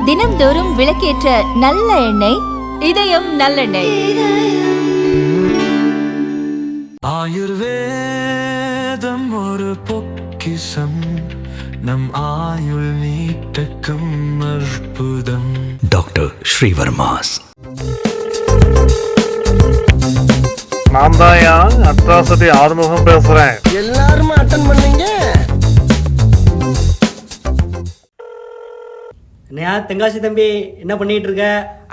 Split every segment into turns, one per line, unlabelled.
தினம்தோறும் விளக்கேற்ற நல்ல எண்ணெய் இதயம் நல்லெண்ணெய்.
ஆயுர்வேதம் ஒரு பொக்கிஷம், நம் ஆயுள் நீட்டக்கும் அற்புதம். டாக்டர் ஸ்ரீவர்மாஸ்.
நான் தான் அட்ராசிட்டி ஆறுமுகம் பேசுறேன்.
எல்லாருமே அட்டன் பண்ணீங்க.
அண்ணையா தெங்காசி தம்பி, என்ன பண்ணிட்டு இருக்க?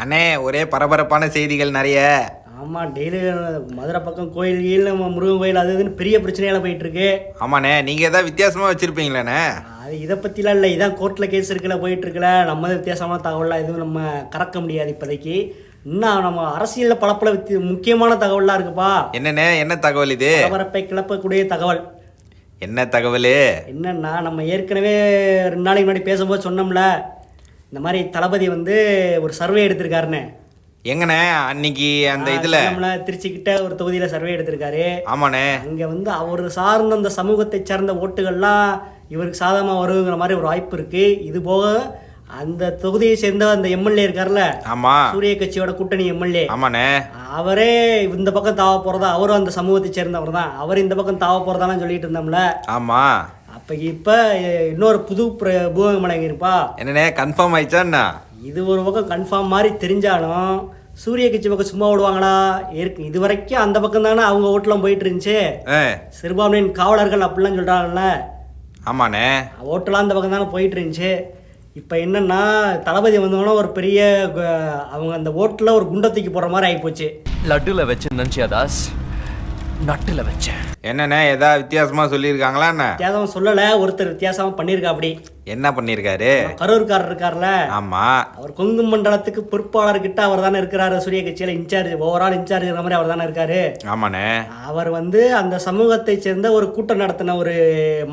அண்ணே, ஒரே பரபரப்பான செய்திகள் நிறைய.
ஆமாம், டெய்லி மதுரை பக்கம் கோயில் நம்ம முருகன் கோயில் அது இதுன்னு பெரிய பிரச்சனையெல்லாம் போயிட்டு இருக்கு.
ஆமாண்ணே, நீங்கள் ஏதாவது வித்தியாசமாக வச்சுருப்பீங்களேண்ணே?
அது இதை பற்றிலாம் இல்லை, இதான் கோர்ட்டில் கேஸ் இருக்குல்ல போயிட்டு இருக்குல்ல. நம்ம வித்தியாசமான தகவலாம் எதுவும் நம்ம கறக்க முடியாது இப்போதைக்கு. இன்னும் நம்ம அரசியலில் பல முக்கியமான தகவல்லாம் இருக்குப்பா.
என்னண்ணே, என்ன தகவல் இது?
பரபரப்பை கிளப்பக்கூடிய தகவல்.
என்ன தகவல்?
என்னன்னா, நம்ம ஏற்கனவே 2 நாளைக்கு முன்னாடி பேசும்போது சொன்னோம்ல, இந்த மாதிரி தளபதி வந்து ஒரு சர்வே எடுத்திருக்காருன்னு.
எங்கண்ணே அன்னைக்கு அந்த இதில்
திருச்சிக்கிட்ட ஒரு தொகுதியில் சர்வே எடுத்திருக்காரு.
ஆமாண்ணே.
அங்கே வந்து அவர் சார்ந்த அந்த சமூகத்தை சார்ந்த ஓட்டுகள்லாம் இவருக்கு சாதகமாக வருங்கிற மாதிரி ஒரு வாய்ப்பு இருக்குது. இது போக அந்த தொகுதியை சேர்ந்த அந்த எம்எல்ஏ இருக்கார்ல,
ஆமாம்,
சூரிய கட்சியோட கூட்டணி எம்எல்ஏ,
ஆமாண்ணே,
அவரே இந்த பக்கம் தாவ போகிறதா, அவரும் அந்த சமூகத்தை சேர்ந்தவர் தான், அவர் இந்த பக்கம் தாவ போகிறதான்னு சொல்லிட்டு இருந்தோம்ல.
ஆமாம்.
இப்போ இன்னொரு புது பூகமலை இருப்பா.
என்னண்ணே, கன்ஃபார்ம் ஆயிடுச்சாண்ணா? இது
ஒரு பக்கம் கன்ஃபார்ம் மாதிரி தெரிஞ்சாலும் சூரிய கட்சி பக்கம் சும்மா விடுவாங்களா? இது வரைக்கும் அந்த பக்கம் தானே அவங்க ஓட்டெலாம் போயிட்டு இருந்துச்சு. சிறுபான்மையின் காவலர்கள் அப்படிலாம் சொல்கிறாங்கல்ல.
ஆமாண்ணே,
ஓட்டெல்லாம் அந்த பக்கம் தானே போயிட்டு இருந்துச்சு. இப்போ என்னன்னா, தளபதி வந்தோன்னா ஒரு பெரிய அவங்க அந்த ஓட்டில் ஒரு குண்டத்துக்கு போடுற மாதிரி ஆகிப்போச்சு.
லட்டுல வச்சு நினச்சியா தாஸ்? நட்டுல வச்சேன்.
என்னண்ணே, ஏதாவது வித்தியாசமாக சொல்லியிருக்காங்களா? என்ன
வித்தியாசம் சொல்லலை, ஒருத்தர் வித்தியாசமாக பண்ணியிருக்கா. அப்படி
என்ன பண்ணியிருக்காரு?
கரூர்காரர் இருக்கார்ல,
ஆமாம்,
அவர் கொங்கு மண்டலத்துக்கு பொறுப்பாளர்கிட்ட அவர் தானே இருக்கிறாரு. சூரிய கட்சியில் இன்சார்ஜ், ஓவரால் இன்சார்ஜ் இருக்கிற மாதிரி அவர் தானே இருக்காரு.
ஆமாண்ணே.
அவர் வந்து அந்த சமூகத்தை சேர்ந்த ஒரு கூட்டம் நடத்தின ஒரு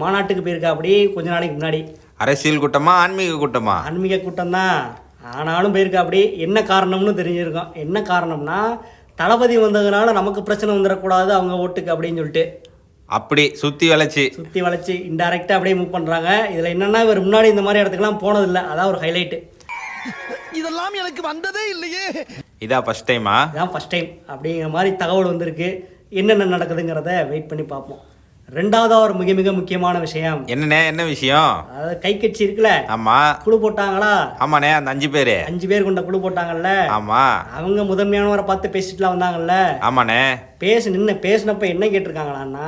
மாநாட்டுக்கு போயிருக்கா. அப்படி கொஞ்ச நாளைக்கு முன்னாடி.
அரசியல் கூட்டமா ஆன்மீக கூட்டமா?
ஆன்மீக கூட்டம் தான், ஆனாலும் போயிருக்கா. அப்படி என்ன காரணம்னு தெரிஞ்சிருக்கோம். என்ன காரணம்னா, தளபதி வந்ததுனால நமக்கு பிரச்சனை வந்துடக்கூடாது அவங்க ஓட்டுக்கு அப்படின்னு சொல்லிட்டு
அப்படி சுற்றி வளைச்சி
இன்டைரக்டாக அப்படியே மூவ் பண்ணுறாங்க. இதில் என்னென்னா, இவர் முன்னாடி இந்த மாதிரி இடத்துக்குலாம் போனதில்லை, அதான் ஒரு ஹைலைட்டு.
இதெல்லாம் எனக்கு வந்ததே இல்லையே.
இதான் ஃபர்ஸ்ட் டைமா?
இதான் ஃபர்ஸ்ட் டைம் அப்படிங்கிற மாதிரி தகவல் வந்திருக்கு. என்னென்ன நடக்குதுங்கிறத வெயிட் பண்ணி பார்ப்போம். ரெண்டாவதாக ஒரு மிக மிக முக்கியமான விஷயம்.
என்னண்ணே, என்ன விஷயம்?
அதாவது கை கட்சி இருக்குல்ல,
ஆமா,
குழு போட்டாங்களா?
ஆமாண்ணே, அந்த 5 பேர்
கொண்ட குழு போட்டாங்கல்ல.
ஆமா,
அவங்க முதன்மையானவரை பார்த்து பேசிட்டுலாம் வந்தாங்கல்ல.
ஆமாண்ணே.
பேசினப்ப என்ன கேட்டிருக்காங்களான்னா,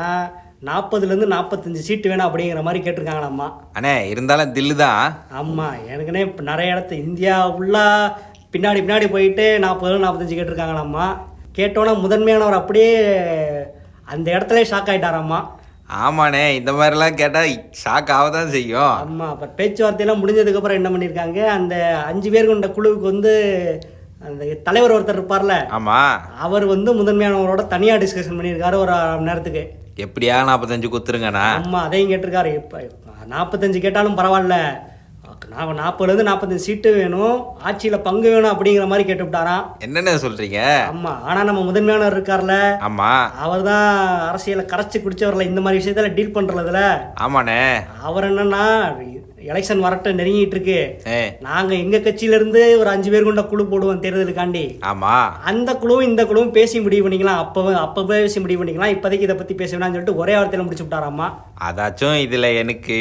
40லேருந்து 45 சீட்டு வேணும் அப்படிங்கிற மாதிரி கேட்டிருக்காங்களாம்மா.
அண்ணே, இருந்தாலும் தில்லு தான்.
ஆமாம், எனக்குன்னே இப்போ நிறைய இடத்து இந்தியா ஃபுல்லாக பின்னாடி போயிட்டு 40-45 கேட்டிருக்காங்களாம்மா. கேட்டோன்னா முதன்மையானவர் அப்படியே அந்த இடத்துல ஷாக் ஆகிட்டாராம்மா.
ஆமாண்ணே, இந்த மாதிரிலாம் கேட்டால் ஷாக் ஆக தான் செய்யும்.
ஆமாம், அப்போ பேச்சுவார்த்தையெல்லாம் முடிஞ்சதுக்கப்புறம் என்ன பண்ணியிருக்காங்க, அந்த 5 பேர் கொண்ட குழுவுக்கு வந்து அந்த தலைவர் ஒருத்தர் இருப்பார்ல,
ஆமாம்,
அவர் வந்து முதன்மையானவரோட தனியாக டிஸ்கஷன் பண்ணியிருக்காரு ஒரு 1/2 மணி நேரத்துக்கு.
எப்படியா 45 குத்துருங்கண்ணா?
ஆமாம், அதையும் கேட்டிருக்காரு. இப்போ 45 கேட்டாலும் பரவாயில்ல, 40லேருந்து 45 சீட்டு வேணும், ஆட்சியில் பங்கு வேணும் அப்படிங்கிற மாதிரி கேட்டுவிட்டாராம்.
என்னென்ன சொல்கிறீங்க?
ஆமாம், ஆனால் நம்ம முதன்மையானவர் இருக்கார்ல,
ஆமாம்,
அவர் தான் அரசியலை கரைச்சி குடிச்சவரில் இந்த மாதிரி விஷயத்தில் டீல் பண்ணுறதுல.
ஆமாண்ணே.
அவர் என்னன்னா, எலெக்ஷன் வரட்டு நெருங்கிட்டு இருக்கு, நாங்கள் எங்கள் கட்சியிலேருந்து ஒரு 5 பேர் கொண்ட குழு போடுவோம் தேர்தலுக்காண்டி.
ஆமாம்,
அந்த குழுவும் இந்த குழுவும் பேசி முடிவு பண்ணிக்கலாம், அப்போ பேசி முடிவு பண்ணிக்கலாம், இப்போதைக்கு இதை பற்றி பேச வேணாம்னு சொல்லிட்டு ஒரே வார்த்தையில் முடிச்சு விட்டாராம்மா.
அதாச்சும் இதில் எனக்கு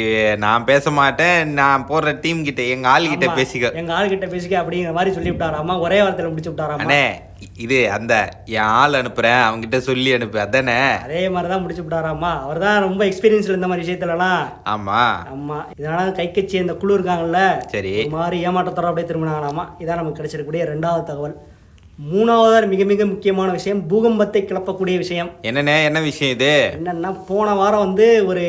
நான் பேச மாட்டேன், நான் போடுற டீம் கிட்ட எங்கள் ஆள்கிட்ட பேசிக்க
அப்படிங்கிற மாதிரி சொல்லி விட்டாராமா, ஒரே வார்த்தையில் முடிச்சு விட்டாராமா.
அண்ணே, இது அந்த என் ஆள் அனுப்புகிறேன் அவங்ககிட்ட சொல்லி அனுப்பு, அதானே?
அதே மாதிரி தான் முடிச்சு விட்டாராமா. அவர் தான் ரொம்ப எக்ஸ்பீரியன்ஸில் இந்த மாதிரி விஷயத்துலலாம்.
ஆமாம்,
இதனால கை கட்சி அந்த குழு இருக்காங்கல்ல,
சரி,
மாதிரி ஏமாற்றத்தோட அப்படியே திரும்பினாங்களாமா. இதான் நமக்கு கிடைச்சிருக்கக்கூடிய 2வது தகவல். 3வது மிக மிக முக்கியமான விஷயம், பூகம்பத்தை கிளப்பக்கூடிய விஷயம்.
என்னண்ணே, என்ன விஷயம் இது?
என்னன்னா, போன வாரம் வந்து ஒரு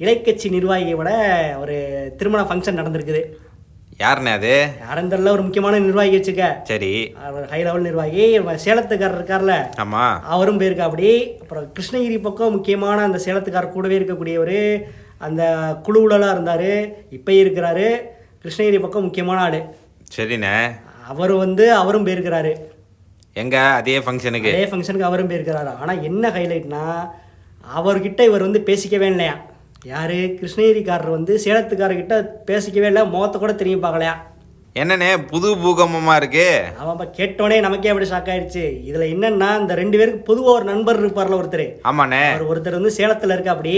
இலைக்கட்சி நிர்வாகியோட ஒரு திருமண ஃபங்க்ஷன் நடந்திருக்குது.
யாருண்ணே அது?
யாரும் தெரியல, ஒரு முக்கியமான நிர்வாகி வச்சுக்க.
சரி,
அவர் ஹை லெவல் நிர்வாகி, சேலத்துக்காரர் இருக்கார்ல,
ஆமா,
அவரும் போயிருக்கா. அப்படி அப்புறம் கிருஷ்ணகிரி பக்கம் முக்கியமான அந்த சேலத்துக்காரர் கூடவே இருக்கக்கூடியவர் அந்த குழுவுலலாம் இருந்தார், இப்போ இருக்கிறாரு. கிருஷ்ணகிரி பக்கம் முக்கியமான ஆள்.
சரிண்ணே.
அவரும் போயிருக்கிறாரு.
எங்க? அதே ஃபங்க்ஷனுக்கு?
அதே ஃபங்க்ஷனுக்கு அவரும் போயிருக்கிறாரு. ஆனால் என்ன ஹைலைட்னா, அவர்கிட்ட இவர் வந்து பேசிக்கவே இல்லையா. யார் கிருஷ்ணகிரிக்காரர் வந்து சேலத்துக்காரர்கிட்ட பேசிக்கவே இல்லை, முகத்தை கூட திரும்பி பார்க்கலையா.
என்னண்ணே புது பூகம்பமா இருக்கு?
அவன் கேட்டோடனே நமக்கே அப்படி ஷாக் ஆயிடுச்சு. இதில் என்னன்னா இந்த 2 பேருக்கு பொதுவாக ஒரு நண்பர் இருப்பார்ல ஒருத்தர்.
ஆமாண்ணே.
ஒருத்தர் வந்து சேலத்தில் இருக்கு. அப்படி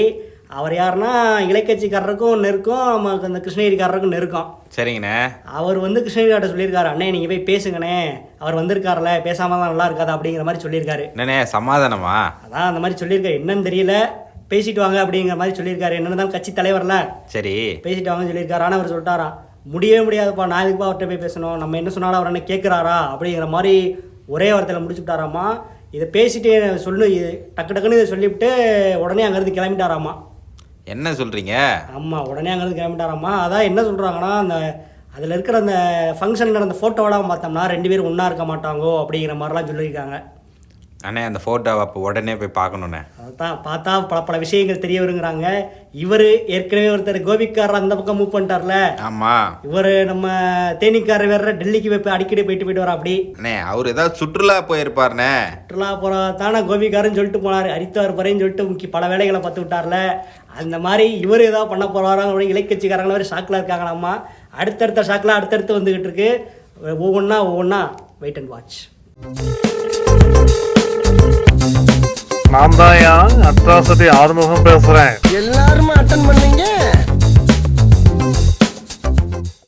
அவர் யாருன்னா இலைக்கட்சிக்காரருக்கும் நெருக்கம், நமக்கு அந்த கிருஷ்ணகிரிக்காரருக்கும் நெருக்கம்.
சரிங்கண்ணே.
அவர் வந்து கிருஷ்ணகிரிக்கார்ட்ட சொல்லியிருக்காரு, அண்ணே நீங்கள் போய் பேசுங்கண்ணே, அவர் வந்திருக்காருல, பேசாம தான் நல்லா இருக்காது அப்படிங்கிற மாதிரி சொல்லியிருக்காரு.
என்னண்ணே சமாதானமா?
அதான் அந்த மாதிரி சொல்லியிருக்காரு. என்னன்னு தெரியல, பேசிட்டு வாங்க அப்படிங்கிற மாதிரி சொல்லியிருக்காரு. என்னன்னு தான் கட்சி தலைவர்ல,
சரி
பேசிட்டு வாங்கன்னு சொல்லியிருக்காரு. ஆனால் அவர் சொல்லிட்டாராம், முடியவே முடியாதுப்பா, நான் இதுக்குப்பா அவர்கிட்ட போய் பேசணும், நம்ம என்ன சொன்னாலும் அவர் என்ன கேட்குறாரா அப்படிங்கிற மாதிரி ஒரே வாரத்தில் முடிச்சு விட்டாராமா. இதை பேசிட்டு சொல்லு, டக்கு டக்குன்னு இதை சொல்லிவிட்டு உடனே அங்கேருந்து கிளம்பிட்டாராமா.
என்ன சொல்றீங்க?
ஆமாம், உடனே அங்கேருந்து கிளம்பிட்டாராமா. அதான் என்ன சொல்கிறாங்கன்னா, அந்த அதில் இருக்கிற அந்த ஃபங்க்ஷன் நடந்த ஃபோட்டோவெல்லாம் பார்த்தோம்னா 2 பேரும் ஒன்றா இருக்க மாட்டாங்கோ அப்படிங்கிற மாதிரிலாம் சொல்லியிருக்காங்க.
அண்ணே அந்த ஃபோட்டோவை அப்போ உடனே போய் பார்க்கணுண்ணே.
அதான் பார்த்தா பல விஷயங்கள் தெரிய வருங்கிறாங்க. இவர் ஏற்கனவே ஒருத்தர் கோபிக்காரர் அந்த பக்கம் மூவ் பண்ணிட்டார்ல.
ஆமாம்.
இவர் நம்ம தேனிக்காரர் வேற டெல்லிக்கு போய் அடிக்கடி போயிட்டு வர. அப்படி
அண்ணே அவர் ஏதாவது சுற்றுலா போயிருப்பாருண்ணே.
சுற்றுலா போகிறதானே கோபிக்காரன்னு சொல்லிட்டு போனார், ஹரித்வார் போகிறேன்னு சொல்லிட்டு பல வேலைகளை பார்த்து விட்டார்ல. அந்த மாதிரி இவர் ஏதாவது பண்ண போகிறாரோ அப்படின்னு இலைக்கட்சிக்காரங்கள மாதிரி ஷாக்கில் இருக்காங்களாம்மா. அடுத்தடுத்த ஷாக்கில் அடுத்தடுத்து வந்துக்கிட்டு இருக்கு. ஒவ்வொன்றா வெயிட் அண்ட் வாட்ச்.
நான் தான் அட்ராசிட்டி ஆறுமுகம் பேசுறேன்.
எல்லாருமே அட்டன் பண்ணீங்க.